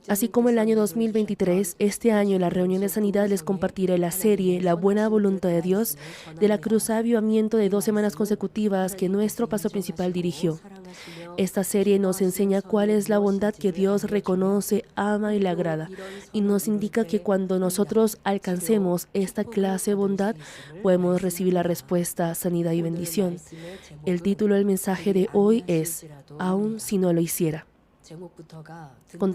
Así como el año 2023, este año en la reunión de sanidad les compartiré la serie La buena voluntad de Dios de la Cruzada Avivamiento de 2 semanas consecutivas que nuestro pastor principal dirigió. Esta serie nos enseña cuál es la bondad que Dios reconoce, ama y le agrada, y nos indica que cuando nosotros alcancemos esta clase de bondad, podemos recibir la respuesta, sanidad y bendición. El título del mensaje de hoy es Aun si no lo hiciera. Con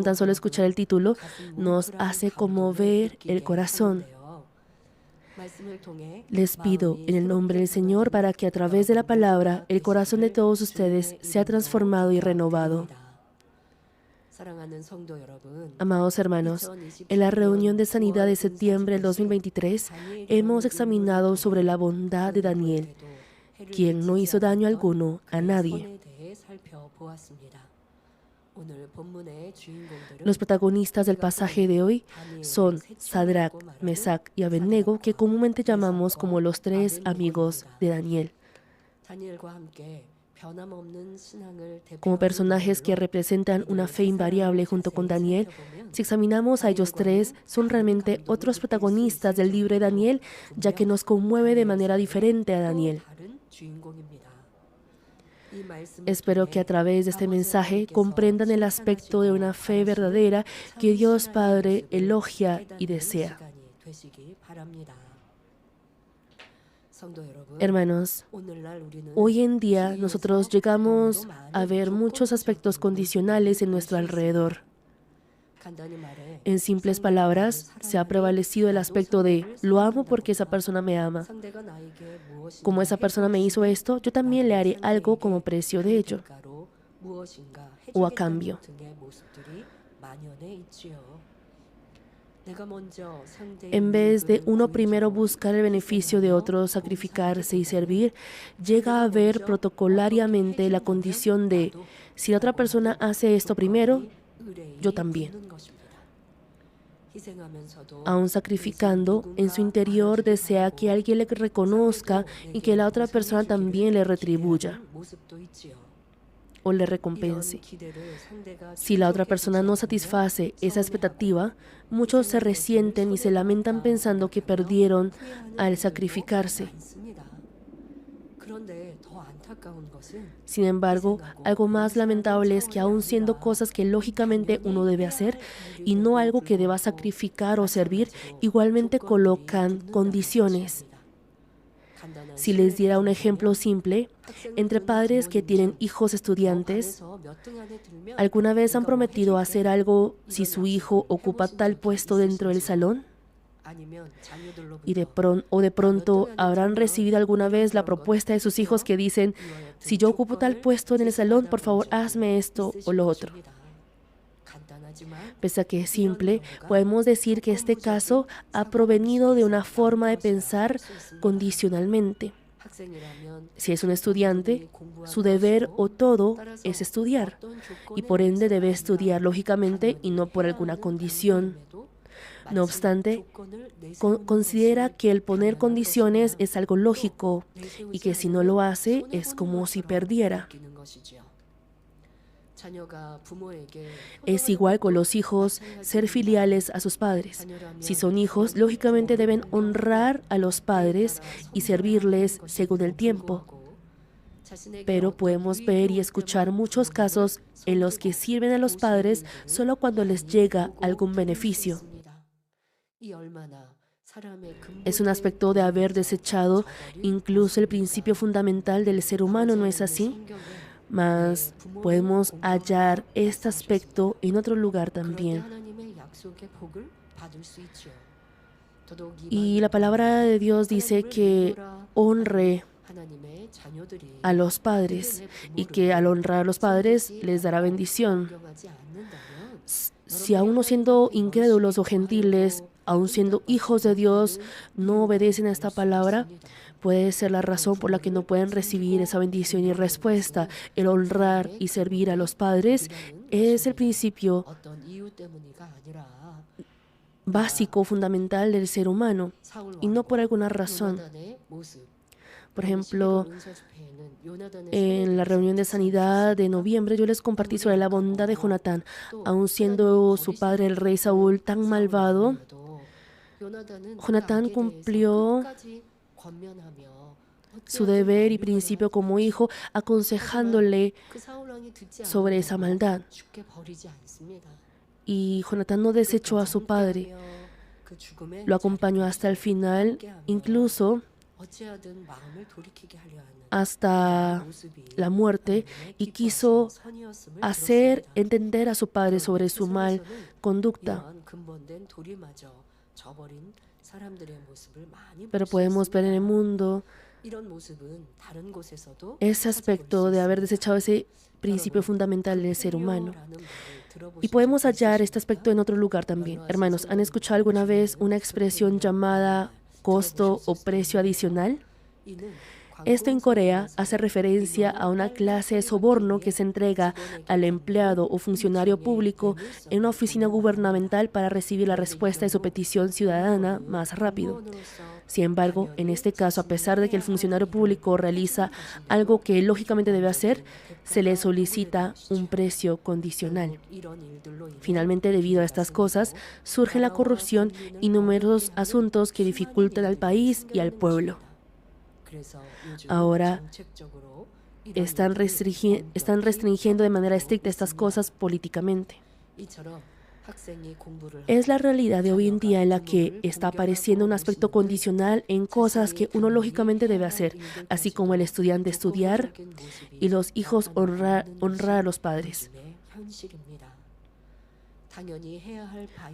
tan solo escuchar el título, nos hace conmover el corazón. Les pido en el nombre del Señor para que a través de la palabra el corazón de todos ustedes sea transformado y renovado. Amados hermanos, en la reunión de sanidad de septiembre del 2023 hemos examinado sobre la bondad de Daniel, quien no hizo daño alguno a nadie. Los protagonistas del pasaje de hoy son Sadrach, Mesach y Abednego, que comúnmente llamamos como los 3 amigos de Daniel. Como personajes que representan una fe invariable junto con Daniel, si examinamos a ellos 3, son realmente otros protagonistas del libro de Daniel, ya que nos conmueve de manera diferente a Daniel. Espero que a través de este mensaje comprendan el aspecto de una fe verdadera que Dios Padre elogia y desea. Hermanos, hoy en día nosotros llegamos a ver muchos aspectos condicionales en nuestro alrededor. En simples palabras, se ha prevalecido el aspecto de lo amo porque esa persona me ama. Como esa persona me hizo esto, yo también le haré algo como precio de ello o a cambio. En vez de uno primero buscar el beneficio de otro, sacrificarse y servir, llega a ver protocolariamente la condición de si la otra persona hace esto primero, yo también. Aún sacrificando, en su interior desea que alguien le reconozca y que la otra persona también le retribuya o le recompense. Si la otra persona no satisface esa expectativa, muchos se resienten y se lamentan pensando que perdieron al sacrificarse. Sin embargo, algo más lamentable es que aun siendo cosas que lógicamente uno debe hacer y no algo que deba sacrificar o servir, igualmente colocan condiciones. Si les diera un ejemplo simple, entre padres que tienen hijos estudiantes, ¿alguna vez han prometido hacer algo si su hijo ocupa tal puesto dentro del salón? Y de pronto habrán recibido alguna vez la propuesta de sus hijos que dicen, si yo ocupo tal puesto en el salón, por favor hazme esto o lo otro. Pese a que es simple, podemos decir que este caso ha provenido de una forma de pensar condicionalmente. Si es un estudiante, su deber o todo es estudiar, y por ende debe estudiar lógicamente y no por alguna condición. No obstante, considera que el poner condiciones es algo lógico y que si no lo hace es como si perdiera. Es igual con los hijos ser filiales a sus padres. Si son hijos, lógicamente deben honrar a los padres y servirles según el tiempo. Pero podemos ver y escuchar muchos casos en los que sirven a los padres solo cuando les llega algún beneficio. Es un aspecto de haber desechado incluso el principio fundamental del ser humano, ¿no es así? Mas podemos hallar este aspecto en otro lugar también. Y la palabra de Dios dice que honre a los padres y que al honrar a los padres les dará bendición. Si aún no siendo incrédulos o gentiles, aún siendo hijos de Dios, no obedecen a esta palabra, puede ser la razón por la que no pueden recibir esa bendición y respuesta. El honrar y servir a los padres es el principio básico, fundamental del ser humano, y no por alguna razón. Por ejemplo, en la reunión de sanidad de noviembre yo les compartí sobre la bondad de Jonatán. Aun siendo su padre el rey Saúl tan malvado, Jonatán cumplió su deber y principio como hijo, aconsejándole sobre esa maldad. Y Jonatán no desechó a su padre, lo acompañó hasta el final, incluso hasta la muerte, y quiso hacer entender a su padre sobre su mal conducta. Pero podemos ver en el mundo ese aspecto de haber desechado ese principio fundamental del ser humano. Y podemos hallar este aspecto en otro lugar también. Hermanos, ¿han escuchado alguna vez una expresión llamada costo o precio adicional? Esto en Corea hace referencia a una clase de soborno que se entrega al empleado o funcionario público en una oficina gubernamental para recibir la respuesta de su petición ciudadana más rápido. Sin embargo, en este caso, a pesar de que el funcionario público realiza algo que lógicamente debe hacer, se le solicita un precio condicional. Finalmente, debido a estas cosas, surge la corrupción y numerosos asuntos que dificultan al país y al pueblo. Ahora están restringiendo de manera estricta estas cosas políticamente. Es la realidad de hoy en día en la que está apareciendo un aspecto condicional en cosas que uno lógicamente debe hacer, así como el estudiante estudiar y los hijos honrar a los padres.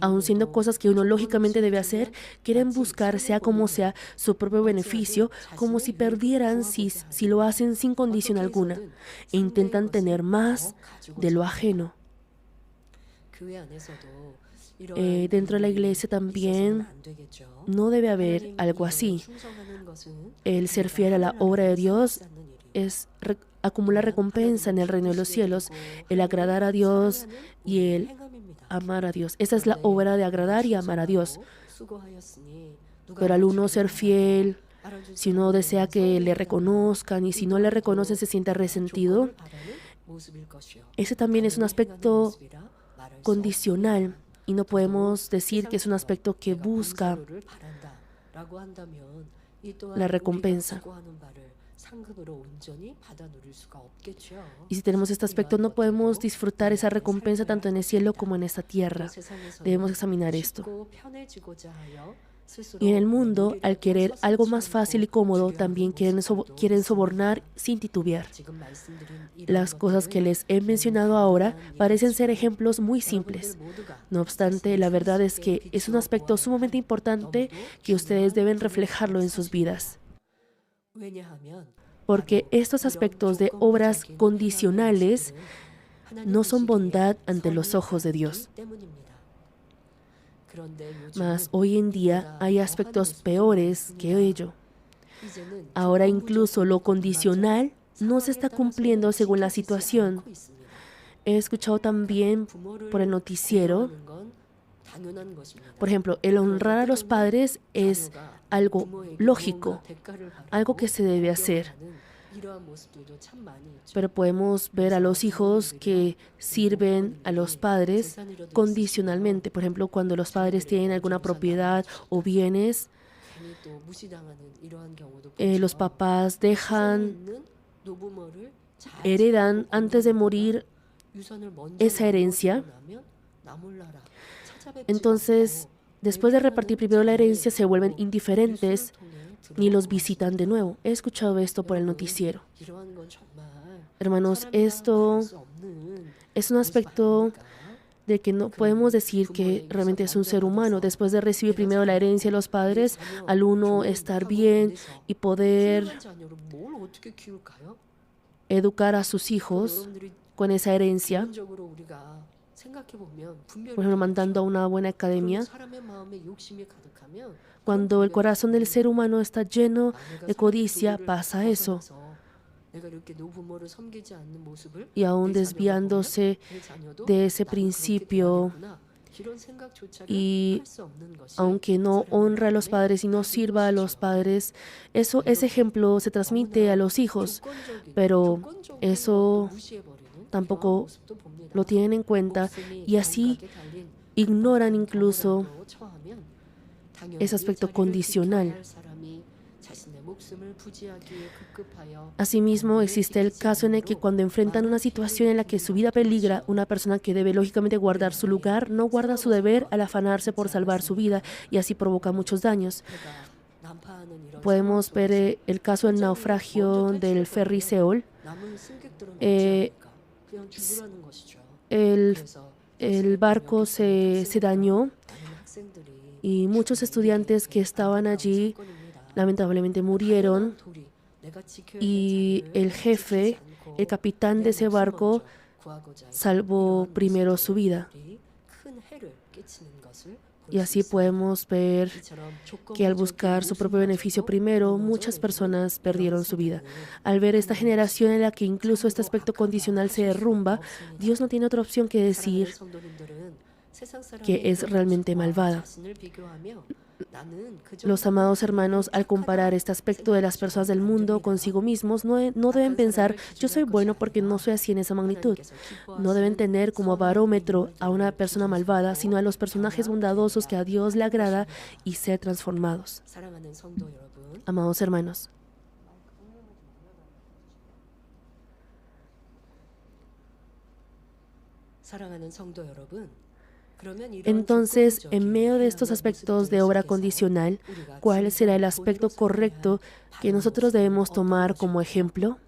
Aun siendo cosas que uno lógicamente debe hacer, quieren buscar, sea como sea, su propio beneficio, como si perdieran si lo hacen sin condición alguna, e intentan tener más de lo ajeno. Dentro de la iglesia también no debe haber algo así. El ser fiel a la obra de Dios es acumular recompensa en el reino de los cielos, el agradar a Dios y el amar a Dios. Esa es la obra de agradar y amar a Dios. Pero al uno ser fiel, si uno desea que le reconozcan y si no le reconocen se siente resentido, ese también es un aspecto condicional y no podemos decir que es un aspecto que busca la recompensa. Y si tenemos este aspecto, no podemos disfrutar esa recompensa tanto en el cielo como en esta tierra. Debemos examinar esto. Y en el mundo, al querer algo más fácil y cómodo, también quieren sobornar sin titubear. Las cosas que les he mencionado ahora parecen ser ejemplos muy simples. No obstante, la verdad es que es un aspecto sumamente importante que ustedes deben reflejarlo en sus vidas. Porque estos aspectos de obras condicionales no son bondad ante los ojos de Dios. Mas hoy en día hay aspectos peores que ello. Ahora incluso lo condicional no se está cumpliendo según la situación. He escuchado también por el noticiero, por ejemplo, el honrar a los padres es algo lógico, algo que se debe hacer. Pero podemos ver a los hijos que sirven a los padres condicionalmente. Por ejemplo, cuando los padres tienen alguna propiedad o bienes, los papás heredan antes de morir esa herencia. Entonces, después de repartir primero la herencia, se vuelven indiferentes ni los visitan de nuevo. He escuchado esto por el noticiero. Hermanos, esto es un aspecto de que no podemos decir que realmente es un ser humano. Después de recibir primero la herencia de los padres, al uno estar bien y poder educar a sus hijos con esa herencia, por ejemplo, mandando a una buena academia. Cuando el corazón del ser humano está lleno de codicia, pasa eso. Y aún desviándose de ese principio y aunque no honra a los padres y no sirva a los padres, ese ejemplo se transmite a los hijos, pero eso tampoco lo tienen en cuenta y así ignoran incluso ese aspecto condicional. Asimismo, existe el caso en el que cuando enfrentan una situación en la que su vida peligra, una persona que debe lógicamente guardar su lugar no guarda su deber al afanarse por salvar su vida y así provoca muchos daños. Podemos ver el caso del naufragio del ferry Seoul. El barco se dañó y muchos estudiantes que estaban allí lamentablemente murieron y el jefe, el capitán de ese barco, salvó primero su vida. Y así podemos ver que al buscar su propio beneficio primero, muchas personas perdieron su vida. Al ver esta generación en la que incluso este aspecto condicional se derrumba, Dios no tiene otra opción que decir que es realmente malvada. Los amados hermanos, al comparar este aspecto de las personas del mundo consigo mismos, no deben pensar, yo soy bueno porque no soy así en esa magnitud. No deben tener como barómetro a una persona malvada, sino a los personajes bondadosos que a Dios le agrada y ser transformados. Amados hermanos, entonces, en medio de estos aspectos de obra condicional, ¿cuál será el aspecto correcto que nosotros debemos tomar como ejemplo?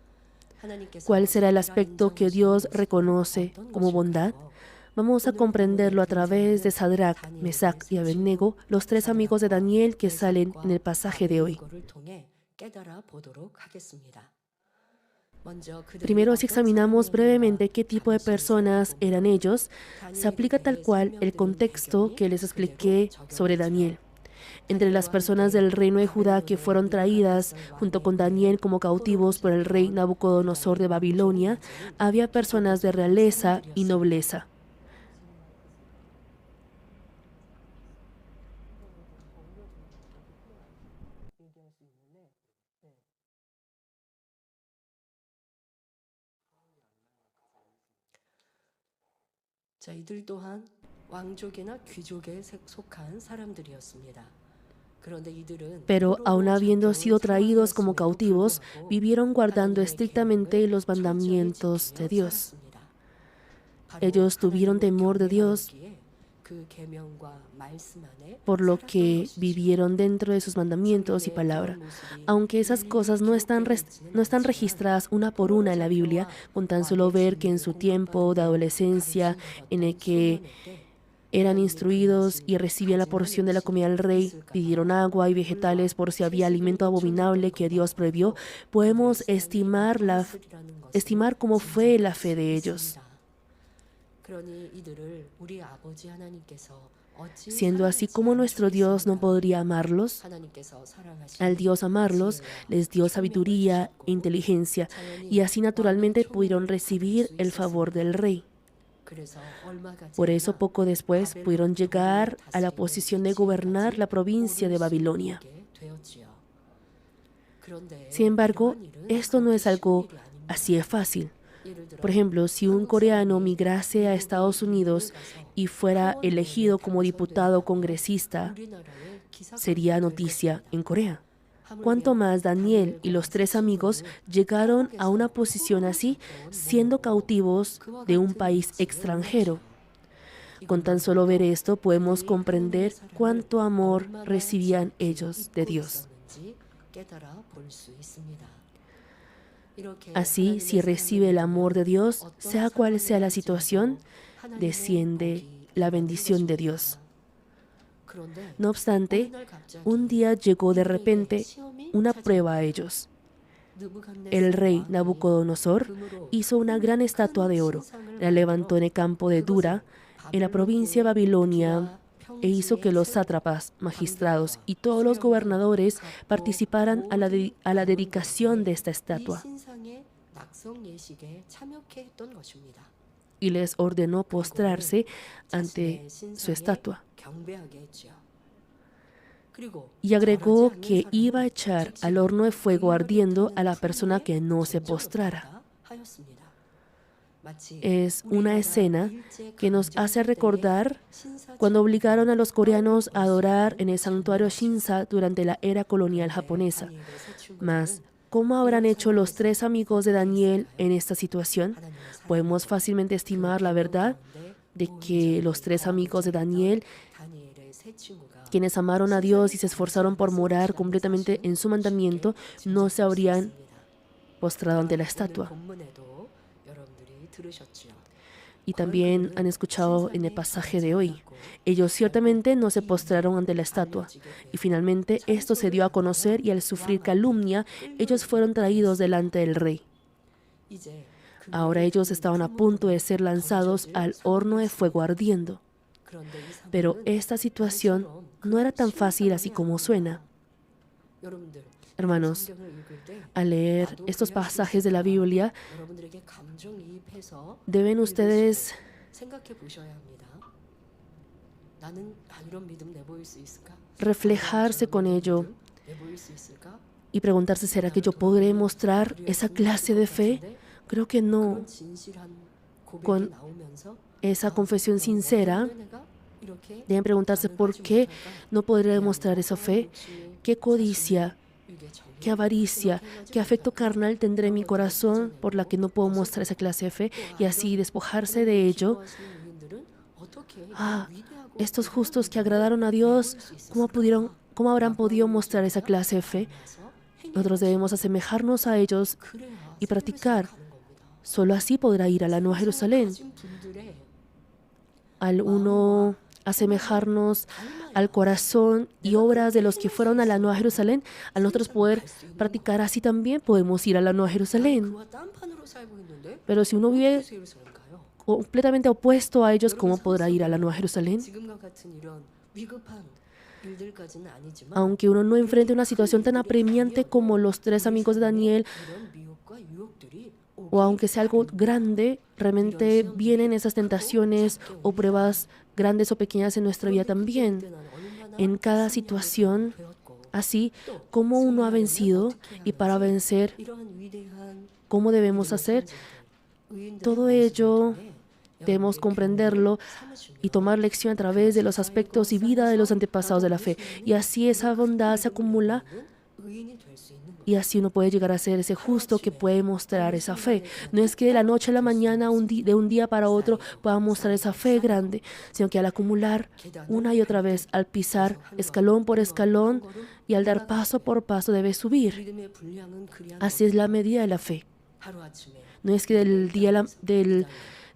¿Cuál será el aspecto que Dios reconoce como bondad? Vamos a comprenderlo a través de Sadrach, Mesach y Abednego, los tres amigos de Daniel que salen en el pasaje de hoy. Primero, si examinamos brevemente qué tipo de personas eran ellos, se aplica tal cual el contexto que les expliqué sobre Daniel. Entre las personas del reino de Judá que fueron traídas junto con Daniel como cautivos por el rey Nabucodonosor de Babilonia, había personas de realeza y nobleza. Pero aun habiendo sido traídos como cautivos, vivieron guardando estrictamente los mandamientos de Dios. Ellos tuvieron temor de Dios, por lo que vivieron dentro de sus mandamientos y palabra. Aunque esas cosas no están registradas una por una en la Biblia, con tan solo ver que en su tiempo de adolescencia, en el que eran instruidos y recibían la porción de la comida del rey, pidieron agua y vegetales por si había alimento abominable que Dios prohibió, podemos estimar cómo fue la fe de ellos. Siendo así, como nuestro Dios no podría amarlos, al Dios amarlos les dio sabiduría e inteligencia, y así naturalmente pudieron recibir el favor del rey. Por eso poco después pudieron llegar a la posición de gobernar la provincia de Babilonia. Sin embargo, esto no es algo así de fácil. Por ejemplo, si un coreano migrase a Estados Unidos y fuera elegido como diputado o congresista, sería noticia en Corea. Cuanto más Daniel y los tres amigos llegaron a una posición así, siendo cautivos de un país extranjero. Con tan solo ver esto, podemos comprender cuánto amor recibían ellos de Dios. Así, si recibe el amor de Dios, sea cual sea la situación, desciende la bendición de Dios. No obstante, un día llegó de repente una prueba a ellos. El rey Nabucodonosor hizo una gran estatua de oro, la levantó en el campo de Dura, en la provincia de Babilonia, e hizo que los sátrapas, magistrados y todos los gobernadores participaran a la dedicación de esta estatua. y les ordenó postrarse ante su estatua. Y agregó que iba a echar al horno de fuego ardiendo a la persona que no se postrara. Es una escena que nos hace recordar cuando obligaron a los coreanos a adorar en el santuario Shinsa durante la era colonial japonesa. Mas, ¿cómo habrán hecho los tres amigos de Daniel en esta situación? Podemos fácilmente estimar la verdad de que los tres amigos de Daniel, quienes amaron a Dios y se esforzaron por morar completamente en su mandamiento, no se habrían postrado ante la estatua. Y también han escuchado en el pasaje de hoy. Ellos ciertamente no se postraron ante la estatua. Y finalmente esto se dio a conocer y al sufrir calumnia, ellos fueron traídos delante del rey. Ahora ellos estaban a punto de ser lanzados al horno de fuego ardiendo. Pero esta situación no era tan fácil así como suena. Hermanos, al leer estos pasajes de la Biblia, deben ustedes reflejarse con ello y preguntarse, ¿será que yo podré mostrar esa clase de fe? Creo que no. Con esa confesión sincera, deben preguntarse por qué no podré demostrar esa fe, qué codicia, qué avaricia, qué afecto carnal tendré en mi corazón por la que no puedo mostrar esa clase de fe y así despojarse de ello. Estos justos que agradaron a Dios, ¿cómo habrán podido mostrar esa clase de fe? Nosotros debemos asemejarnos a ellos y practicar. Solo así podrá ir a la Nueva Jerusalén. Al uno asemejarnos al corazón y obras de los que fueron a la Nueva Jerusalén, al nosotros poder practicar así también podemos ir a la Nueva Jerusalén. Pero si uno vive completamente opuesto a ellos, ¿cómo podrá ir a la Nueva Jerusalén? Aunque uno no enfrente una situación tan apremiante como los tres amigos de Daniel, o aunque sea algo grande, realmente vienen esas tentaciones o pruebas grandes o pequeñas en nuestra vida también. En cada situación, así como uno ha vencido y para vencer, ¿cómo debemos hacer? Todo ello debemos comprenderlo y tomar lección a través de los aspectos y vida de los antepasados de la fe. Y así esa bondad se acumula y así uno puede llegar a ser ese justo que puede mostrar esa fe. No es que de la noche a la mañana, de un día para otro, pueda mostrar esa fe grande, sino que al acumular una y otra vez, al pisar escalón por escalón y al dar paso por paso debe subir. Así es la medida de la fe. No es que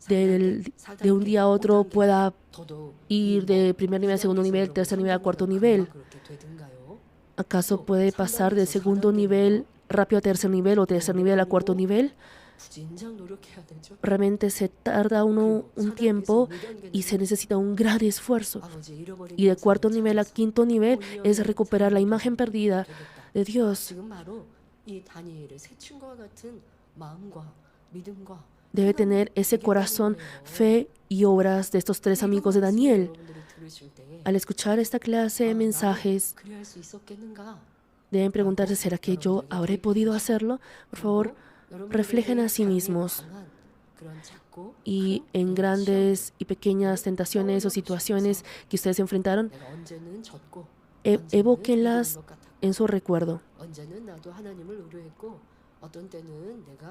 de un día a otro pueda ir de primer nivel a segundo nivel, tercer nivel a cuarto nivel. ¿Acaso puede pasar de segundo nivel rápido a tercer nivel o tercer nivel a cuarto nivel? Realmente se tarda un tiempo y se necesita un gran esfuerzo. Y de cuarto nivel a quinto nivel es recuperar la imagen perdida de Dios. Debe tener ese corazón, fe y obras de estos tres amigos de Daniel. Al escuchar esta clase de mensajes, deben preguntarse, ¿será que yo habré podido hacerlo? Por favor, reflejen a sí mismos y en grandes y pequeñas tentaciones o situaciones que ustedes enfrentaron, evóquenlas en su recuerdo.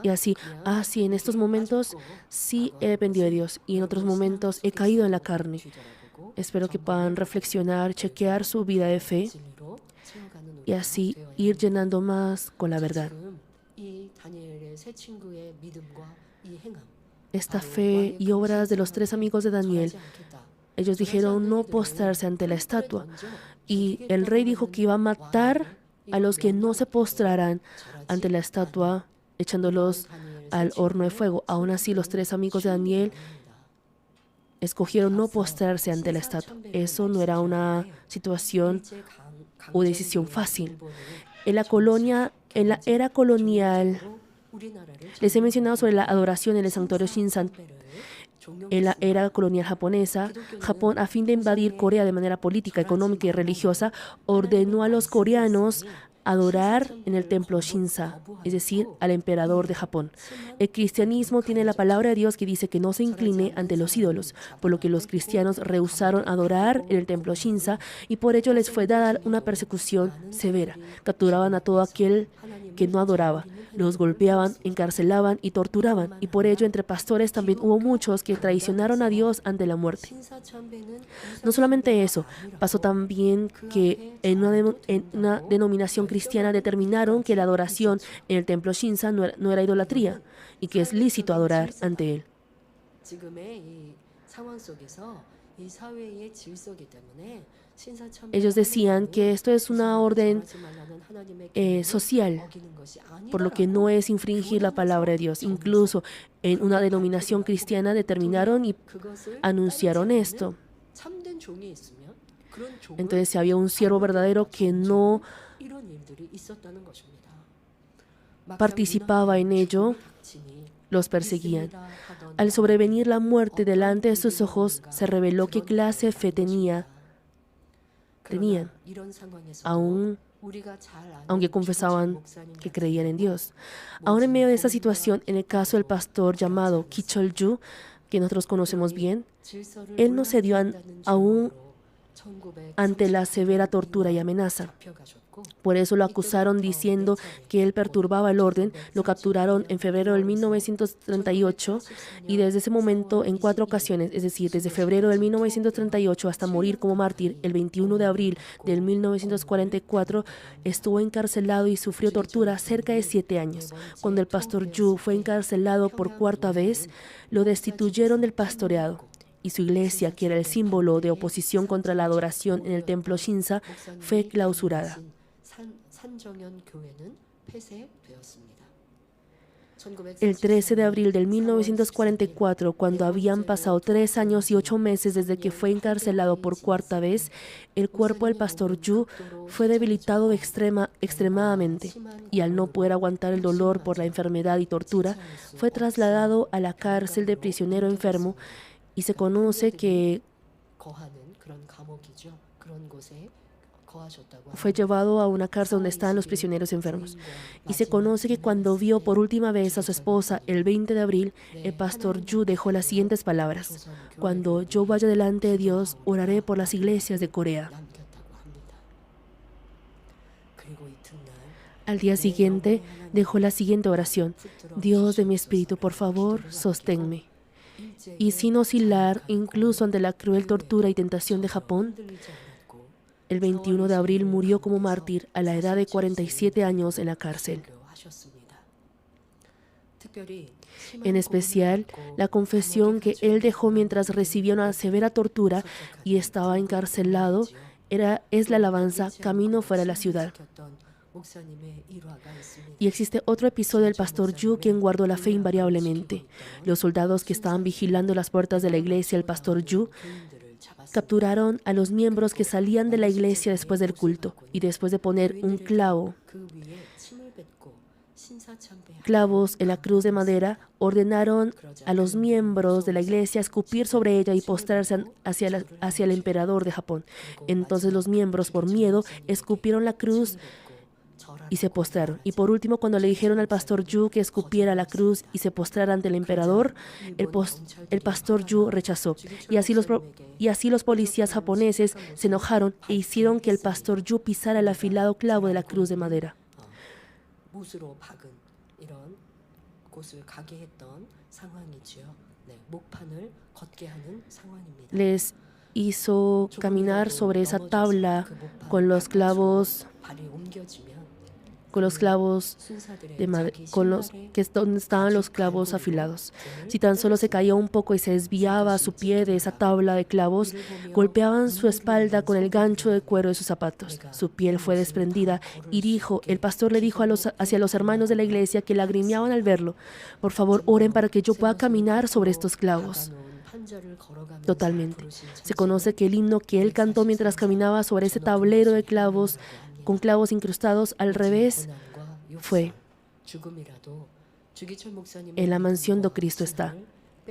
Y así, sí, en estos momentos sí he dependido de Dios y en otros momentos he caído en la carne. Espero que puedan reflexionar, chequear su vida de fe y así ir llenando más con la verdad. Esta fe y obras de los tres amigos de Daniel, ellos dijeron no postrarse ante la estatua y el rey dijo que iba a matar a los que no se postrarán ante la estatua, echándolos al horno de fuego. Aún así, los tres amigos de Daniel escogieron no postrarse ante la estatua. Eso no era una situación o decisión fácil. En la era colonial, les he mencionado sobre la adoración en el santuario Shinsan. En la era colonial japonesa, Japón, a fin de invadir Corea de manera política, económica y religiosa, ordenó a los coreanos adorar en el templo Shinsa, es decir, al emperador de Japón. El cristianismo tiene la palabra de Dios que dice que no se incline ante los ídolos, por lo que los cristianos rehusaron adorar en el templo Shinsa y por ello les fue dada una persecución severa. Capturaban a todo aquel que no adoraba, los golpeaban, encarcelaban y torturaban, y por ello entre pastores también hubo muchos que traicionaron a Dios ante la muerte. No solamente eso, pasó también que en una denominación cristiana determinaron que la adoración en el templo Shinsa no era idolatría y que es lícito adorar ante él. Ellos decían que esto es una orden social, por lo que no es infringir la palabra de Dios. Incluso en una denominación cristiana determinaron y anunciaron esto. Entonces, si había un siervo verdadero que no participaba en ello, los perseguían. Al sobrevenir la muerte delante de sus ojos, se reveló qué clase de fe tenían, aunque confesaban que creían en Dios. Aún en medio de esta situación, en el caso del pastor llamado Ki Chol-ju, que nosotros conocemos bien, él no cedió aún ante la severa tortura y amenaza. Por eso lo acusaron diciendo que él perturbaba el orden. Lo capturaron en febrero de 1938 y desde ese momento en 4 ocasiones, es decir, desde febrero de 1938 hasta morir como mártir el 21 de abril de 1944, estuvo encarcelado y sufrió tortura cerca de 7 años. Cuando el pastor Yu fue encarcelado por 4ª vez, lo destituyeron del pastoreado. Y su iglesia, que era el símbolo de oposición contra la adoración en el templo Shinsa, fue clausurada. El 13 de abril de 1944, cuando habían pasado 3 años y 8 meses desde que fue encarcelado por 4ª vez, el cuerpo del pastor Yu fue debilitado extremadamente y al no poder aguantar el dolor por la enfermedad y tortura, fue trasladado a la cárcel de prisionero enfermo y se conoce que fue llevado a una cárcel donde estaban los prisioneros enfermos. Y se conoce que cuando vio por última vez a su esposa el 20 de abril, el pastor Yu dejó las siguientes palabras: "Cuando yo vaya delante de Dios, oraré por las iglesias de Corea". Al día siguiente, dejó la siguiente oración: "Dios de mi espíritu, por favor, sosténme". Y sin oscilar, incluso ante la cruel tortura y tentación de Japón, el 21 de abril murió como mártir a la edad de 47 años en la cárcel. En especial, la confesión que él dejó mientras recibía una severa tortura y estaba encarcelado es la alabanza "Camino fuera de la ciudad". Y existe otro episodio del pastor Yu quien guardó la fe invariablemente. Los soldados que estaban vigilando las puertas de la iglesia del pastor Yu capturaron a los miembros que salían de la iglesia después del culto y después de poner clavos en la cruz de madera, ordenaron a los miembros de la iglesia escupir sobre ella y postrarse hacia el emperador de Japón. Entonces los miembros, por miedo, escupieron la cruz y se postraron. Y por último, cuando le dijeron al pastor Yu que escupiera la cruz y se postrara ante el emperador, el pastor Yu rechazó. Y así los policías japoneses se enojaron e hicieron que el pastor Yu pisara el afilado clavo de la cruz de madera. Les hizo caminar sobre esa tabla con los clavos donde estaban los clavos afilados. Si tan solo se caía un poco y se desviaba su pie de esa tabla de clavos, golpeaban su espalda con el gancho de cuero de sus zapatos. Su piel fue desprendida y el pastor le dijo hacia los hermanos de la iglesia que lagrimeaban al verlo: "Por favor, oren para que yo pueda caminar sobre estos clavos". Totalmente. Se conoce que el himno que él cantó mientras caminaba sobre ese tablero de clavos con clavos incrustados al revés fue: "En la mansión do Cristo está".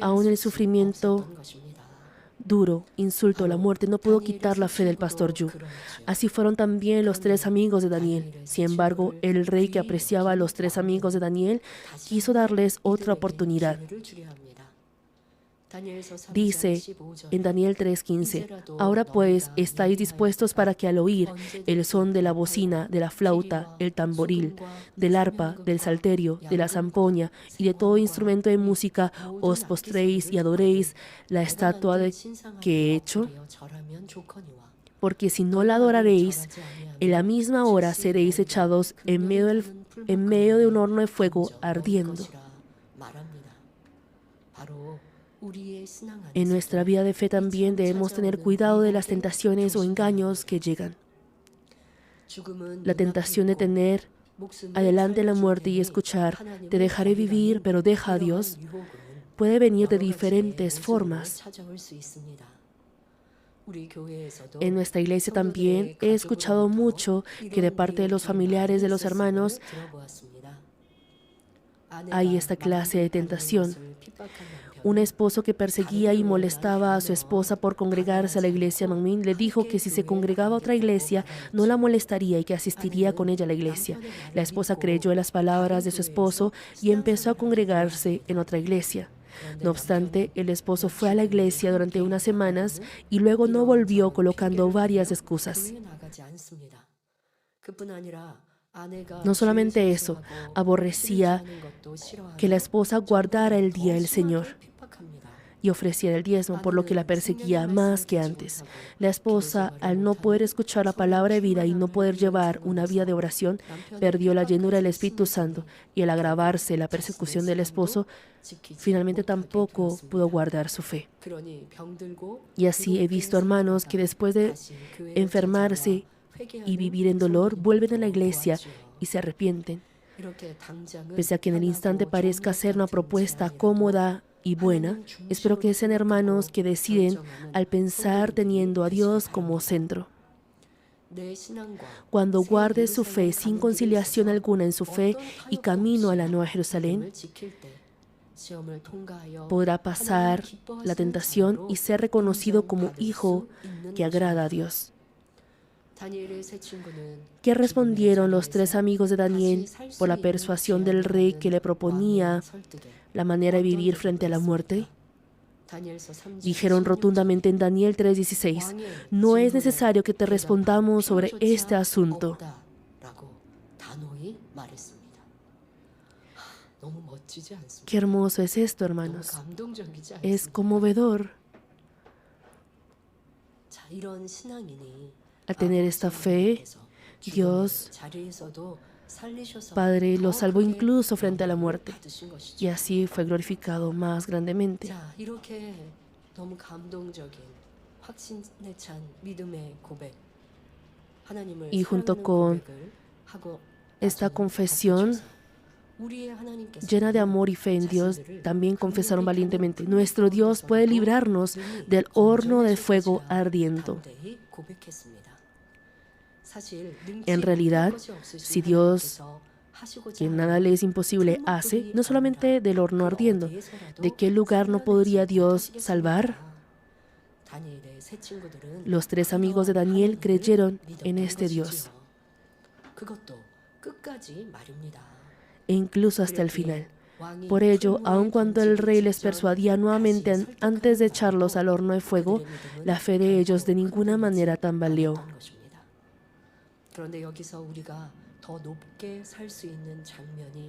Aún el sufrimiento duro, insulto, la muerte no pudo quitar la fe del pastor Yu. Así fueron también los 3 amigos de Daniel. Sin embargo, el rey, que apreciaba a los 3 amigos de Daniel, quiso darles otra oportunidad. Dice en Daniel 3:15: ahora pues estáis dispuestos para que al oír el son de la bocina, de la flauta, el tamboril, del arpa, del salterio, de la zampoña y de todo instrumento de música, os postréis y adoréis la estatua que he hecho. Porque si no la adoraréis, en la misma hora seréis echados en medio de un horno de fuego ardiendo. En nuestra vida de fe también debemos tener cuidado de las tentaciones o engaños que llegan. La tentación de tener adelante la muerte y escuchar: te dejaré vivir, pero deja a Dios, puede venir de diferentes formas. En nuestra iglesia también he escuchado mucho que de parte de los familiares de los hermanos hay esta clase de tentación. Un esposo que perseguía y molestaba a su esposa por congregarse a la iglesia Manmin le dijo que si se congregaba a otra iglesia no la molestaría y que asistiría con ella a la iglesia. La esposa creyó en las palabras de su esposo y empezó a congregarse en otra iglesia. No obstante, el esposo fue a la iglesia durante unas semanas y luego no volvió, colocando varias excusas. No solamente eso, aborrecía que la esposa guardara el día del Señor y ofreciera el diezmo, por lo que la perseguía más que antes. La esposa, al no poder escuchar la palabra de vida y no poder llevar una vida de oración, perdió la llenura del Espíritu Santo, y al agravarse la persecución del esposo, finalmente tampoco pudo guardar su fe. Y así he visto hermanos que después de enfermarse y vivir en dolor, vuelven a la iglesia y se arrepienten. Pese a que en el instante parezca ser una propuesta cómoda y buena, espero que sean hermanos que deciden al pensar teniendo a Dios como centro. Cuando guarde su fe sin conciliación alguna en su fe y camino a la Nueva Jerusalén, podrá pasar la tentación y ser reconocido como hijo que agrada a Dios. ¿Qué respondieron los 3 amigos de Daniel por la persuasión del rey que le proponía la manera de vivir frente a la muerte? Dijeron rotundamente en Daniel 3:16: no es necesario que te respondamos sobre este asunto. Qué hermoso es esto, hermanos. Es conmovedor. Al tener esta fe, Dios Padre lo salvó incluso frente a la muerte, y así fue glorificado más grandemente. Y junto con esta confesión llena de amor y fe en Dios, también confesaron valientemente: nuestro Dios puede librarnos del horno de fuego ardiendo. En realidad, si Dios, quien nada le es imposible, hace, no solamente del horno ardiendo, ¿de qué lugar no podría Dios salvar? Los 3 amigos de Daniel creyeron en este Dios, e incluso hasta el final. Por ello, aun cuando el rey les persuadía nuevamente antes de echarlos al horno de fuego, la fe de ellos de ninguna manera tambaleó.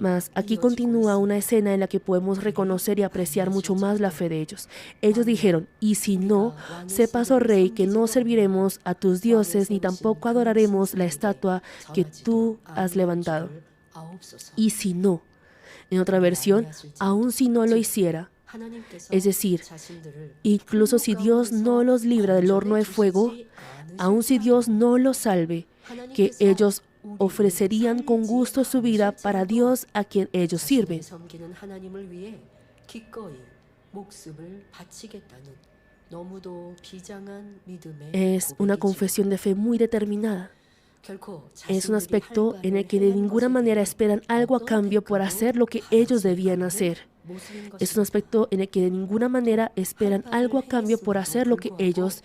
Mas aquí continúa una escena en la que podemos reconocer y apreciar mucho más la fe de ellos. Ellos dijeron: y si no, sepas, oh rey, que no serviremos a tus dioses ni tampoco adoraremos la estatua que tú has levantado. Y si no, en otra versión, aun si no lo hiciera, es decir, incluso si Dios no los libra del horno de fuego, aun si Dios no los salve, que ellos ofrecerían con gusto su vida para Dios a quien ellos sirven. Es una confesión de fe muy determinada. Es un aspecto en el que de ninguna manera esperan algo a cambio por hacer lo que ellos debían hacer. Es un aspecto en el que de ninguna manera esperan algo a cambio por hacer lo que ellos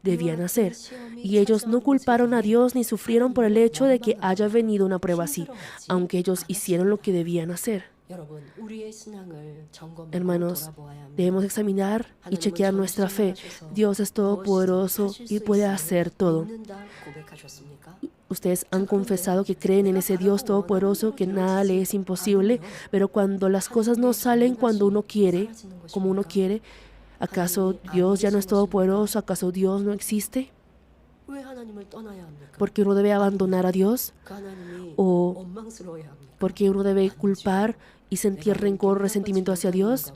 debían hacer. Y ellos no culparon a Dios ni sufrieron por el hecho de que haya venido una prueba así, aunque ellos hicieron lo que debían hacer. Hermanos, debemos examinar y chequear nuestra fe. Dios es todopoderoso y puede hacer todo. Ustedes han confesado que creen en ese Dios todopoderoso, que nada le es imposible, pero cuando las cosas no salen cuando uno quiere, como uno quiere, ¿acaso Dios ya no es todopoderoso? ¿Acaso Dios no existe? ¿Por qué uno debe abandonar a Dios? ¿O por qué uno debe culpar y sentir rencor o resentimiento hacia Dios?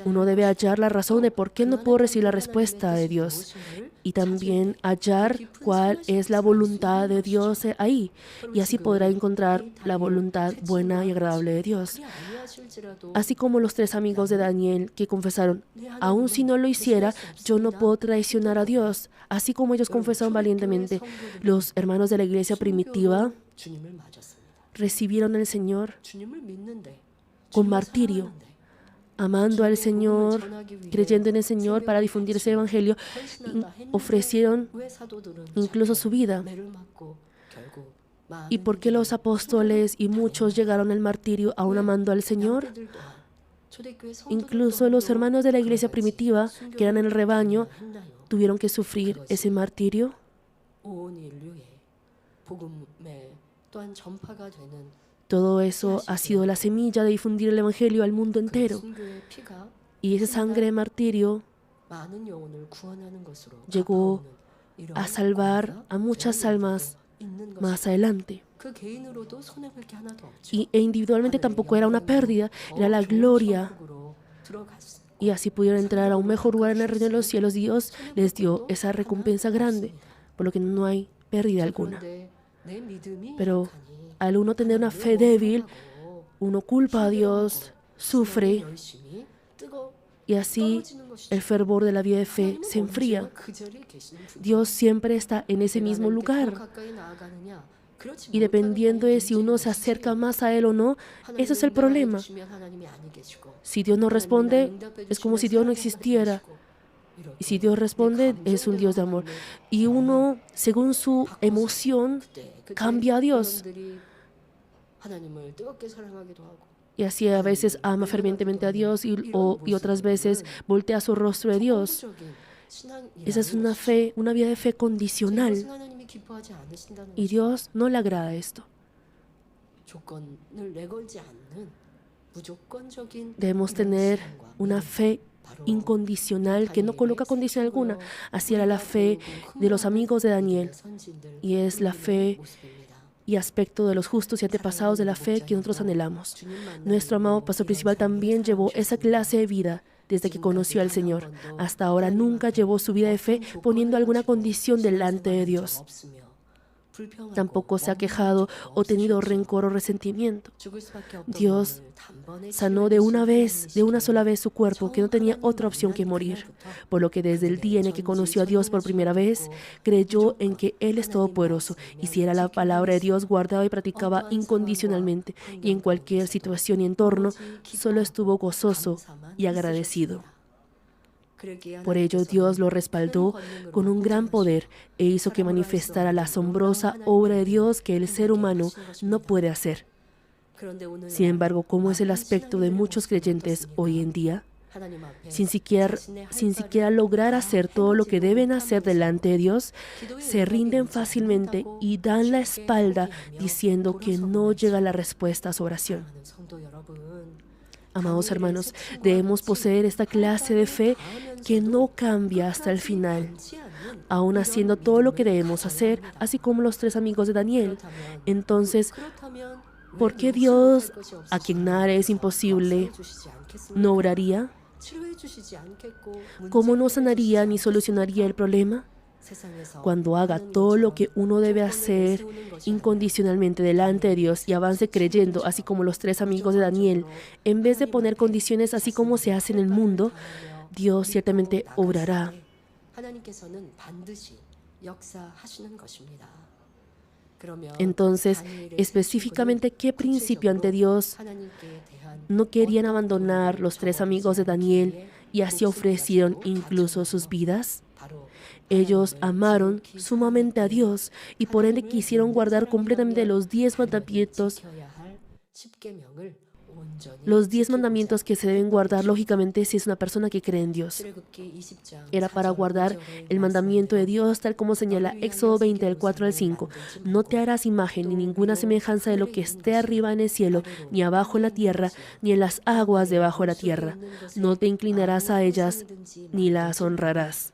Uno debe hallar la razón de por qué no puedo recibir la respuesta de Dios y también hallar cuál es la voluntad de Dios ahí, y así podrá encontrar la voluntad buena y agradable de Dios. Así como los 3 amigos de Daniel que confesaron, aun si no lo hiciera, yo no puedo traicionar a Dios. Así como ellos confesaron valientemente, los hermanos de la iglesia primitiva recibieron al Señor con martirio, amando al Señor, creyendo en el Señor para difundir ese evangelio, ofrecieron incluso su vida. ¿Y por qué los apóstoles y muchos llegaron al martirio aún amando al Señor? Incluso los hermanos de la iglesia primitiva, que eran el rebaño, tuvieron que sufrir ese martirio. Todo eso ha sido la semilla de difundir el evangelio al mundo entero. Y esa sangre de martirio llegó a salvar a muchas almas más adelante. E individualmente tampoco era una pérdida, era la gloria. Y así pudieron entrar a un mejor lugar en el reino de los cielos. Dios les dio esa recompensa grande, por lo que no hay pérdida alguna. Pero al uno tener una fe débil, uno culpa a Dios, sufre, y así el fervor de la vida de fe se enfría. Dios siempre está en ese mismo lugar. Y dependiendo de si uno se acerca más a Él o no, ese es el problema. Si Dios no responde, es como si Dios no existiera. Y si Dios responde, es un Dios de amor. Y uno, según su emoción, cambia a Dios. Y así a veces ama fervientemente a Dios y otras veces voltea su rostro de Dios. Esa es una fe, una vida de fe condicional. Y Dios no le agrada esto. Debemos tener una fe incondicional que no coloca condición alguna. Así era la fe de los amigos de Daniel. Y es la fe y aspecto de los justos y antepasados de la fe que nosotros anhelamos. Nuestro amado pastor principal también llevó esa clase de vida desde que conoció al Señor. Hasta ahora nunca llevó su vida de fe poniendo alguna condición delante de Dios. Tampoco se ha quejado o tenido rencor o resentimiento. Dios sanó de una sola vez su cuerpo, que no tenía otra opción que morir. Por lo que desde el día en el que conoció a Dios por primera vez, creyó en que Él es todopoderoso, y si era la palabra de Dios, guardaba y practicaba incondicionalmente, y en cualquier situación y entorno, solo estuvo gozoso y agradecido. Por ello, Dios lo respaldó con un gran poder e hizo que manifestara la asombrosa obra de Dios que el ser humano no puede hacer. Sin embargo, ¿cómo es el aspecto de muchos creyentes hoy en día? Sin siquiera lograr hacer todo lo que deben hacer delante de Dios, se rinden fácilmente y dan la espalda diciendo que no llega la respuesta a su oración. Amados hermanos, debemos poseer esta clase de fe que no cambia hasta el final, aún haciendo todo lo que debemos hacer, así como los 3 amigos de Daniel. Entonces, ¿por qué Dios, a quien nada es imposible, no obraría? ¿Cómo no sanaría ni solucionaría el problema? Cuando haga todo lo que uno debe hacer incondicionalmente delante de Dios y avance creyendo, así como los 3 amigos de Daniel, en vez de poner condiciones así como se hace en el mundo, Dios ciertamente obrará. Entonces, específicamente, ¿qué principio ante Dios no querían abandonar los tres amigos de Daniel y así ofrecieron incluso sus vidas? Ellos amaron sumamente a Dios y por ende quisieron guardar completamente los 10 mandamientos que se deben guardar lógicamente si es una persona que cree en Dios. Era para guardar el mandamiento de Dios tal como señala Éxodo 20, del 4 al 5. No te harás imagen ni ninguna semejanza de lo que esté arriba en el cielo, ni abajo en la tierra, ni en las aguas debajo de la tierra. No te inclinarás a ellas, ni las honrarás.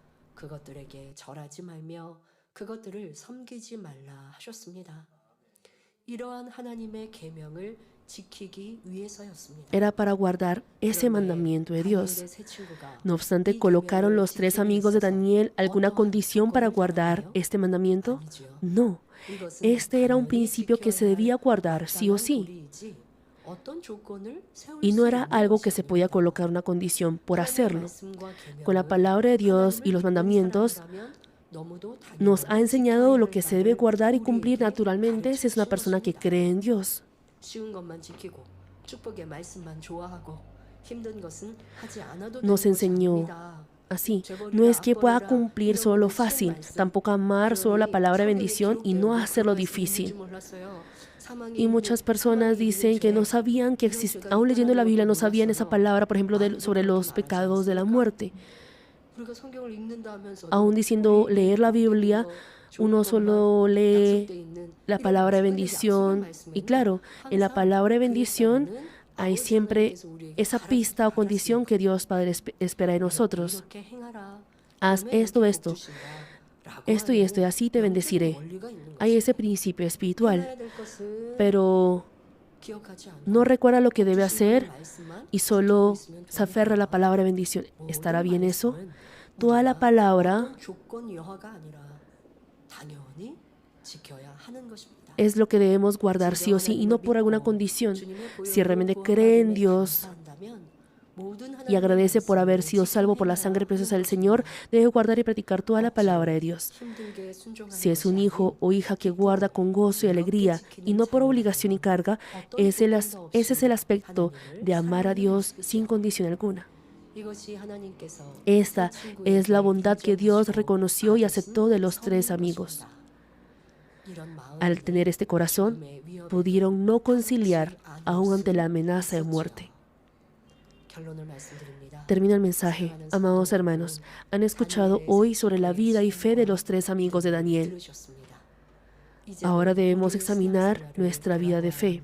Era para guardar ese mandamiento de Dios. No obstante, ¿colocaron los tres amigos de Daniel alguna condición para guardar este mandamiento? No. Este era un principio que se debía guardar sí o sí. Y no era algo que se podía colocar una condición por hacerlo. Con la palabra de Dios y los mandamientos, nos ha enseñado lo que se debe guardar y cumplir naturalmente si es una persona que cree en Dios. Nos enseñó así. No es que pueda cumplir solo lo fácil, tampoco amar solo la palabra de bendición y no hacerlo difícil. Y muchas personas dicen que no sabían que existía, aún leyendo la Biblia no sabían esa palabra, por ejemplo, sobre los pecados de la muerte. Aún diciendo leer la Biblia, uno solo lee la palabra de bendición. Y claro, en la palabra de bendición hay siempre esa pista o condición que Dios Padre espera de nosotros. Haz esto y esto, y así te bendeciré. Hay ese principio espiritual, pero no recuerda lo que debe hacer y solo se aferra a la palabra de bendición. ¿Estará bien eso? Toda la palabra es lo que debemos guardar sí o sí y no por alguna condición. Si realmente cree en Dios y agradece por haber sido salvo por la sangre preciosa del Señor, debe guardar y practicar toda la palabra de Dios. Si es un hijo o hija que guarda con gozo y alegría y no por obligación y carga, ese es el aspecto de amar a Dios sin condición alguna. Esta es la bondad que Dios reconoció y aceptó de los tres amigos. Al tener este corazón, pudieron no conciliar aún ante la amenaza de muerte. Termina el mensaje. Amados hermanos, han escuchado hoy sobre la vida y fe de los tres amigos de Daniel. Ahora debemos examinar nuestra vida de fe.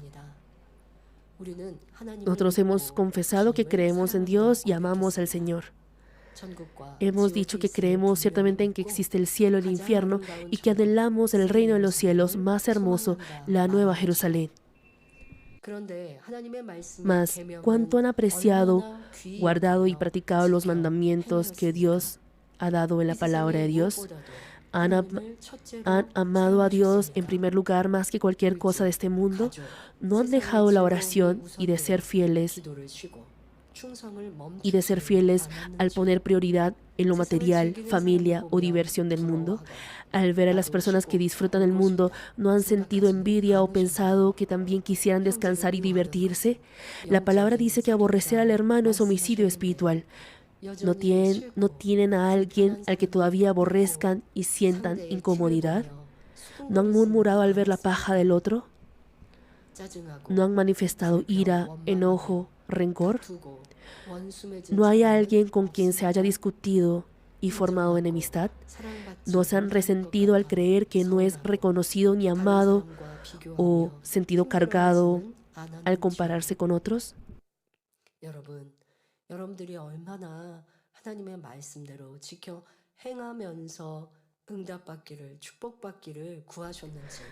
Nosotros hemos confesado que creemos en Dios y amamos al Señor. Hemos dicho que creemos ciertamente en que existe el cielo y el infierno y que anhelamos el reino de los cielos más hermoso, la Nueva Jerusalén. Mas, ¿cuánto han apreciado, guardado y practicado los mandamientos que Dios ha dado en la palabra de Dios? ¿Han amado a Dios en primer lugar más que cualquier cosa de este mundo? ¿No han dejado la oración y de ser fieles al poner prioridad en lo material, familia o diversión del mundo? Al ver a las personas que disfrutan el mundo, ¿no han sentido envidia o pensado que también quisieran descansar y divertirse? La palabra dice que aborrecer al hermano es homicidio espiritual. ¿No tienen a alguien al que todavía aborrezcan y sientan incomodidad? ¿No han murmurado al ver la paja del otro? ¿No han manifestado ira, enojo, rencor? ¿No hay alguien con quien se haya discutido y formado enemistad? ¿No se han resentido al creer que no es reconocido ni amado o sentido cargado al compararse con otros?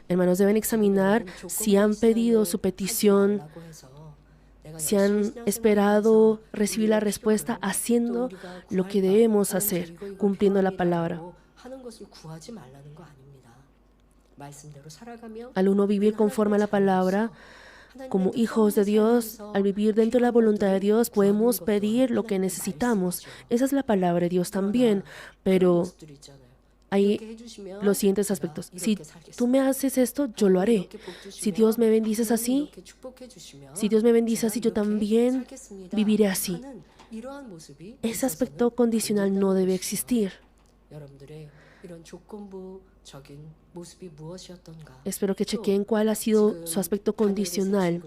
Hermanos, deben examinar si han pedido su petición, si han esperado recibir la respuesta haciendo lo que debemos hacer, cumpliendo la palabra. Al uno vivir conforme a la palabra, como hijos de Dios, al vivir dentro de la voluntad de Dios, podemos pedir lo que necesitamos. Esa es la palabra de Dios también, pero hay los siguientes aspectos. Si tú me haces esto, yo lo haré. Si Dios me bendices así, si Dios me bendice así, yo también viviré así. Ese aspecto condicional no debe existir. Espero que chequeen cuál ha sido su aspecto condicional.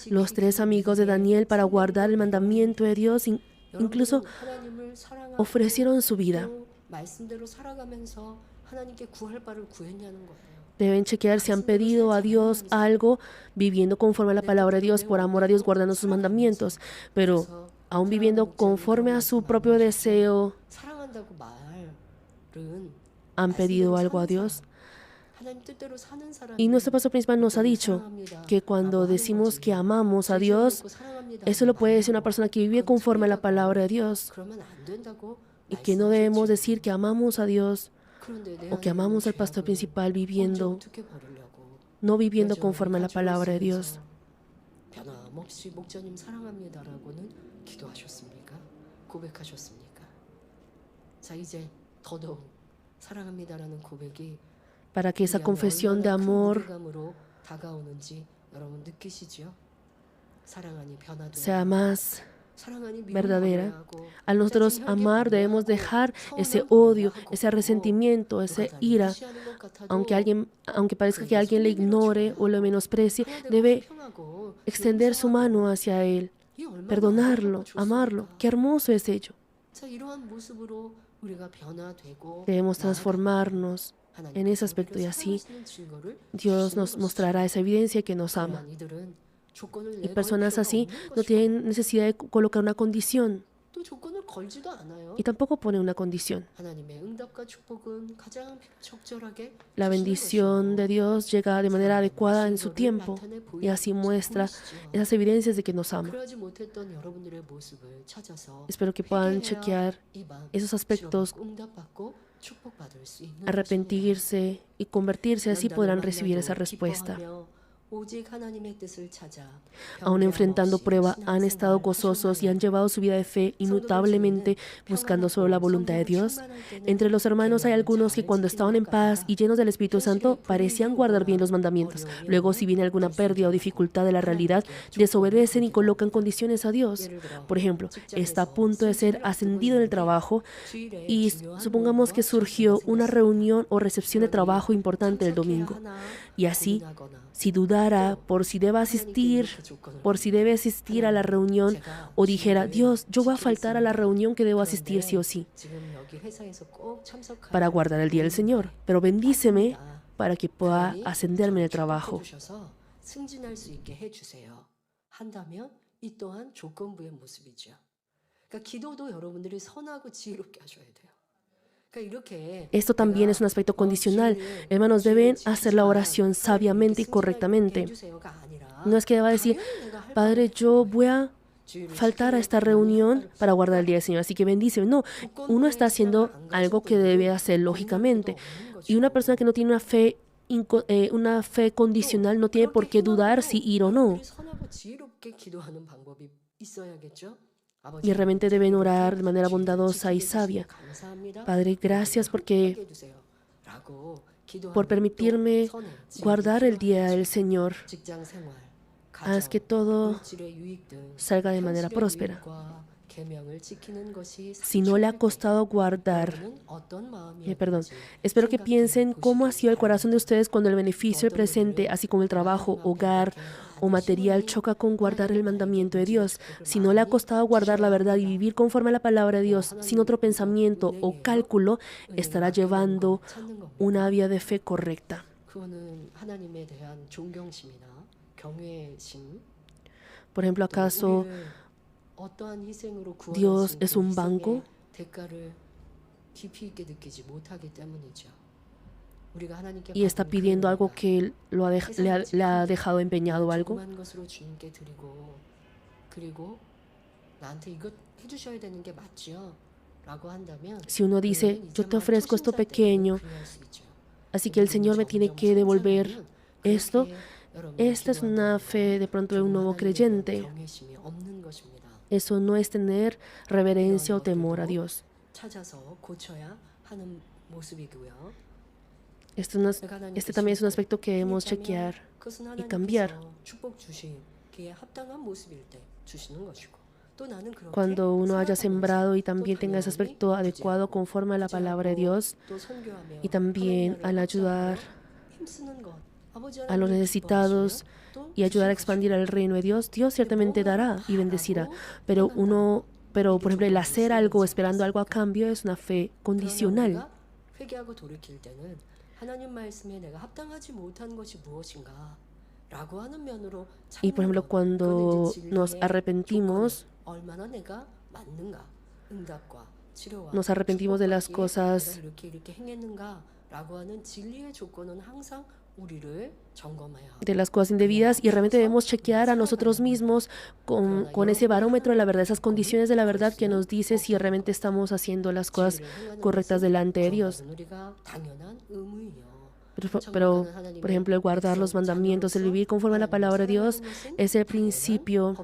Los 3 amigos de Daniel, para guardar el mandamiento de Dios, incluso ofrecieron su vida. Deben chequear si han pedido a Dios algo viviendo conforme a la palabra de Dios, por amor a Dios, guardando sus mandamientos. Pero aún viviendo conforme a su propio deseo, han pedido algo a Dios. Y nuestro pastor principal nos ha dicho que cuando decimos que amamos a Dios, eso lo puede decir una persona que vive conforme a la palabra de Dios. Y que no debemos decir que amamos a Dios o que amamos al pastor principal no viviendo conforme a la palabra de Dios. Para que esa confesión de amor sea más verdadera. Al nosotros amar, debemos dejar ese odio, ese resentimiento, esa ira. Aunque parezca que alguien le ignore o lo menosprecie, debe extender su mano hacia él, perdonarlo, amarlo. Qué hermoso es ello. Debemos transformarnos en ese aspecto y así Dios nos mostrará esa evidencia que nos ama. Y personas así no tienen necesidad de colocar una condición y tampoco ponen una condición. La bendición de Dios llega de manera adecuada en su tiempo y así muestra esas evidencias de que nos ama. Espero que puedan chequear esos aspectos, arrepentirse y convertirse, así podrán recibir esa respuesta. Aún enfrentando prueba, han estado gozosos y han llevado su vida de fe inmutablemente buscando solo la voluntad de Dios. Entre los hermanos hay algunos que cuando estaban en paz y llenos del Espíritu Santo parecían guardar bien los mandamientos. Luego, si viene alguna pérdida o dificultad de la realidad, desobedecen y colocan condiciones a Dios. Por ejemplo, está a punto de ser ascendido en el trabajo y supongamos que surgió una reunión o recepción de trabajo importante el domingo. Y así, si dudara por si debe asistir a la reunión o dijera, Dios, yo voy a faltar a la reunión que debo asistir sí o sí para guardar el día del Señor, pero bendíceme para que pueda ascenderme en el trabajo. Esto también es un aspecto condicional. Hermanos, deben hacer la oración sabiamente y correctamente. No es que deba decir, Padre, yo voy a faltar a esta reunión para guardar el día del Señor, así que bendíceme. No, uno está haciendo algo que debe hacer lógicamente. Y una persona que no tiene una fe condicional no tiene por qué dudar si ir o no. Y realmente deben orar de manera bondadosa y sabia. Padre, gracias por permitirme guardar el día del Señor. Haz que todo salga de manera próspera. Si no le ha costado guardar, espero que piensen cómo ha sido el corazón de ustedes cuando el beneficio presente, así como el trabajo, hogar o material, choca con guardar el mandamiento de Dios. Si no le ha costado guardar la verdad y vivir conforme a la palabra de Dios, sin otro pensamiento o cálculo, estará llevando una vida de fe correcta. Por ejemplo, ¿acaso Dios es un banco? Y está pidiendo algo que le ha dejado empeñado algo. Si uno dice, yo te ofrezco esto pequeño, así que el Señor me tiene que devolver esto, esta es una fe de pronto de un nuevo creyente. Eso no es tener reverencia o temor a Dios. Este también es un aspecto que debemos chequear y cambiar. Cuando uno haya sembrado y también tenga ese aspecto adecuado conforme a la palabra de Dios, y también al ayudar a los necesitados y ayudar a expandir el reino de Dios, Dios ciertamente dará y bendecirá. Pero por ejemplo, el hacer algo esperando algo a cambio es una fe condicional. Y por ejemplo, cuando nos arrepentimos de las cosas indebidas, y realmente debemos chequear a nosotros mismos con ese barómetro de la verdad, esas condiciones de la verdad que nos dice si realmente estamos haciendo las cosas correctas delante de Dios. Pero, por ejemplo, el guardar los mandamientos, el vivir conforme a la palabra de Dios, es el principio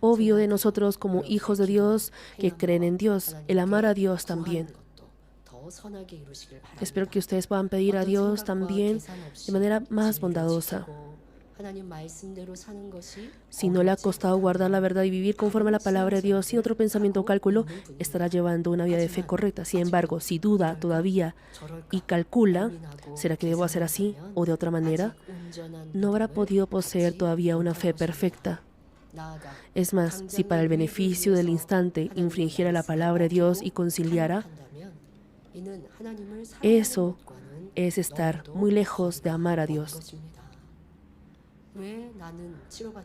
obvio de nosotros como hijos de Dios que creen en Dios, el amar a Dios también. Espero que ustedes puedan pedir a Dios también de manera más bondadosa. Si no le ha costado guardar la verdad y vivir conforme a la palabra de Dios sin otro pensamiento o cálculo, estará llevando una vida de fe correcta. Sin embargo, si duda todavía y calcula, ¿será que debo hacer así o de otra manera?, no habrá podido poseer todavía una fe perfecta. Es más, si para el beneficio del instante infringiera la palabra de Dios y conciliara, eso es estar muy lejos de amar a Dios.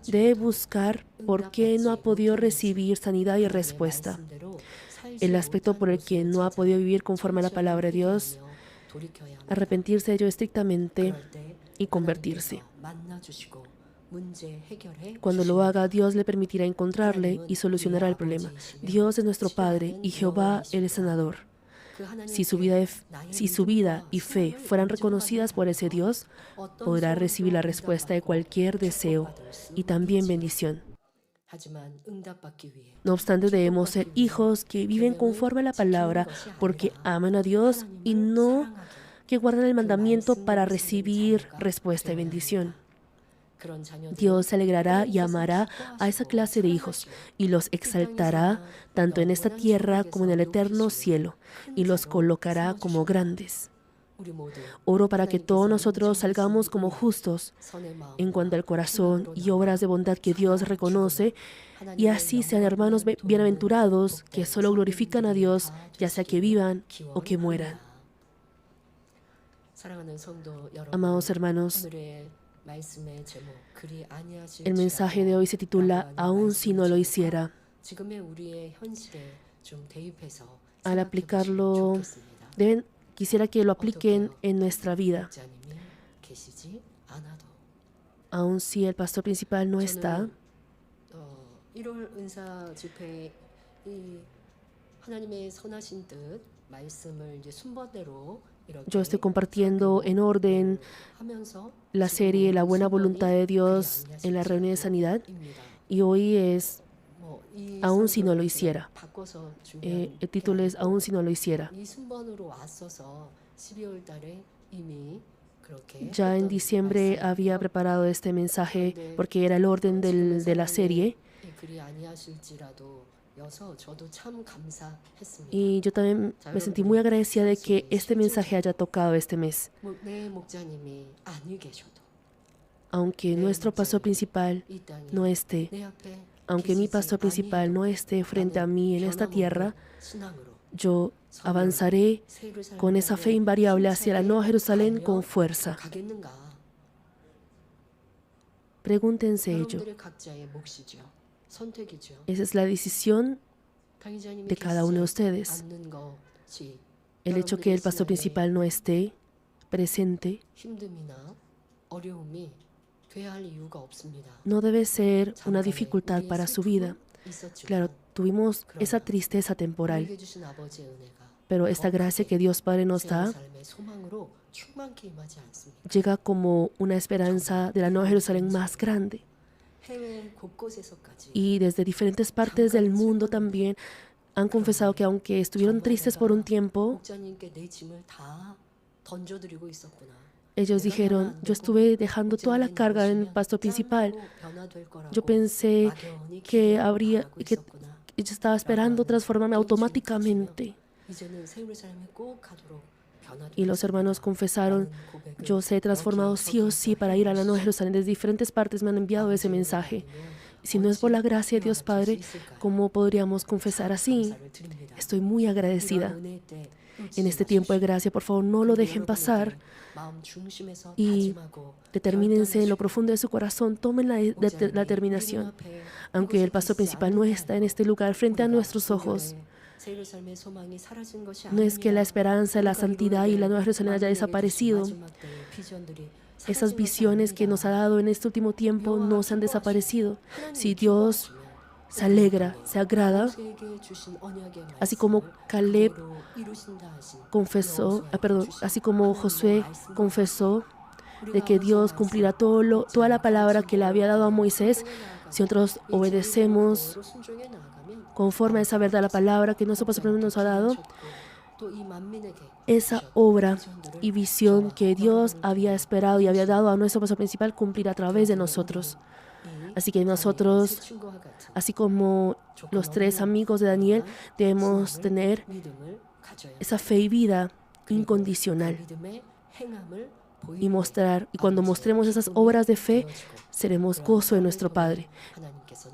Debe buscar por qué no ha podido recibir sanidad y respuesta. El aspecto por el que no ha podido vivir conforme a la palabra de Dios, arrepentirse de ello estrictamente y convertirse. Cuando lo haga, Dios le permitirá encontrarle y solucionará el problema. Dios es nuestro Padre y Jehová el sanador. Si su vida y fe fueran reconocidas por ese Dios, podrá recibir la respuesta de cualquier deseo y también bendición. No obstante, debemos ser hijos que viven conforme a la palabra porque aman a Dios y no que guardan el mandamiento para recibir respuesta y bendición. Dios se alegrará y amará a esa clase de hijos y los exaltará tanto en esta tierra como en el eterno cielo y los colocará como grandes. Oro para que todos nosotros salgamos como justos en cuanto al corazón y obras de bondad que Dios reconoce, y así sean hermanos bienaventurados que solo glorifican a Dios, ya sea que vivan o que mueran. Amados hermanos, el mensaje de hoy se titula "Aun si no lo hiciera". Al aplicarlo, quisiera que lo apliquen en nuestra vida. Aun si el pastor principal no está, yo estoy compartiendo en orden la serie La buena voluntad de Dios en la reunión de sanidad, y hoy es "Aun si no lo hiciera". El título es "Aun si no lo hiciera". Ya en diciembre había preparado este mensaje porque era el orden de la serie. Y yo también me sentí muy agradecida de que este mensaje haya tocado este mes. Aunque nuestro pastor principal no esté, aunque mi pastor principal no esté frente a mí en esta tierra, yo avanzaré con esa fe invariable hacia la Nueva Jerusalén con fuerza. Pregúntense ello. Esa es la decisión de cada uno de ustedes. El hecho que el pastor principal no esté presente no debe ser una dificultad para su vida. Claro, tuvimos esa tristeza temporal, pero esta gracia que Dios Padre nos da llega como una esperanza de la Nueva Jerusalén más grande. Y desde diferentes partes del mundo también han confesado que aunque estuvieron tristes por un tiempo, ellos dijeron, yo estuve dejando toda la carga en el pastor principal. Yo pensé que yo estaba esperando transformarme automáticamente. Y los hermanos confesaron, yo se he transformado sí o sí para ir a la Nueva Jerusalén. Desde diferentes partes me han enviado ese mensaje. Si no es por la gracia de Dios Padre, ¿cómo podríamos confesar así? Estoy muy agradecida. En este tiempo de gracia, por favor, no lo dejen pasar y determínense en lo profundo de su corazón, tomen la determinación. Aunque el pastor principal no está en este lugar frente a nuestros ojos, no es que la esperanza, la santidad y la Nueva Jerusalén haya desaparecido. Esas visiones que nos ha dado en este último tiempo no se han desaparecido. Si Dios se alegra, se agrada, así como Caleb confesó, así como Josué confesó de que Dios cumplirá toda la palabra que le había dado a Moisés, si nosotros obedecemos conforme a esa verdad, la palabra que nuestro pastor nos ha dado, esa obra y visión que Dios había esperado y había dado a nuestro pastor principal cumplirá a través de nosotros. Así que nosotros, así como los 3 amigos de Daniel, debemos tener esa fe y vida incondicional y cuando mostremos esas obras de fe, seremos gozo de nuestro Padre.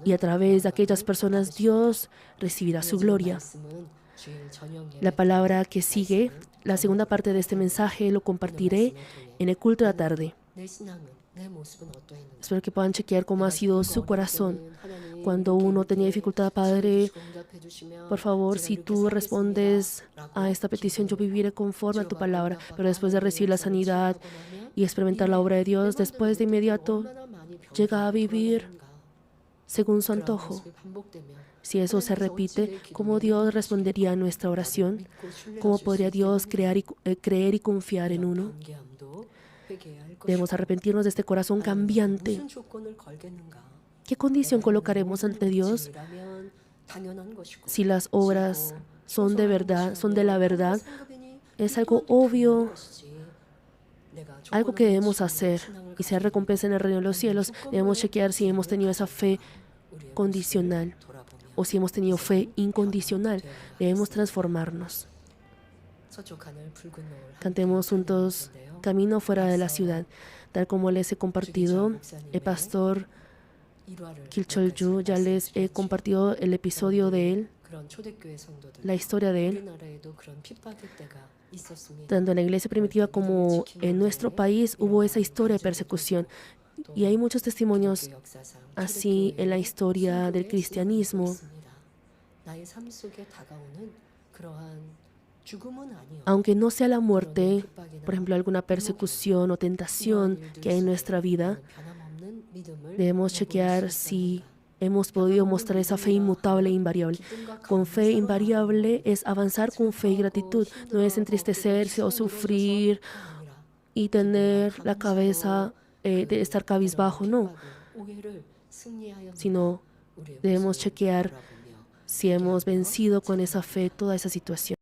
Y a través de aquellas personas, Dios recibirá su gloria. La palabra que sigue, la segunda parte de este mensaje, lo compartiré en el culto de la tarde. Espero que puedan chequear cómo ha sido su corazón. Cuando uno tenía dificultad, Padre, por favor, si tú respondes a esta petición, yo viviré conforme a tu palabra. Pero después de recibir la sanidad y experimentar la obra de Dios, después de inmediato llega a vivir según su antojo. Si eso se repite, ¿cómo Dios respondería a nuestra oración? ¿Cómo podría Dios creer y confiar en uno? Debemos arrepentirnos de este corazón cambiante. ¿Qué condición colocaremos ante Dios? Si las obras son de verdad, son de la verdad, es algo obvio, algo que debemos hacer y ser recompensa en el reino de los cielos. Debemos chequear si hemos tenido esa fe condicional o si hemos tenido fe incondicional. Debemos transformarnos. Cantemos juntos Camino fuera de la ciudad. Tal como les he compartido, el pastor Kim Chol-ju, ya les he compartido el episodio de él, la historia de él. Tanto en la iglesia primitiva como en nuestro país hubo esa historia de persecución. Y hay muchos testimonios así en la historia del cristianismo. Aunque no sea la muerte, por ejemplo, alguna persecución o tentación que hay en nuestra vida, debemos chequear si hemos podido mostrar esa fe inmutable e invariable. Con fe invariable es avanzar con fe y gratitud, no es entristecerse o sufrir y tener la cabeza de estar cabizbajo, no, sino debemos chequear si hemos vencido con esa fe toda esa situación.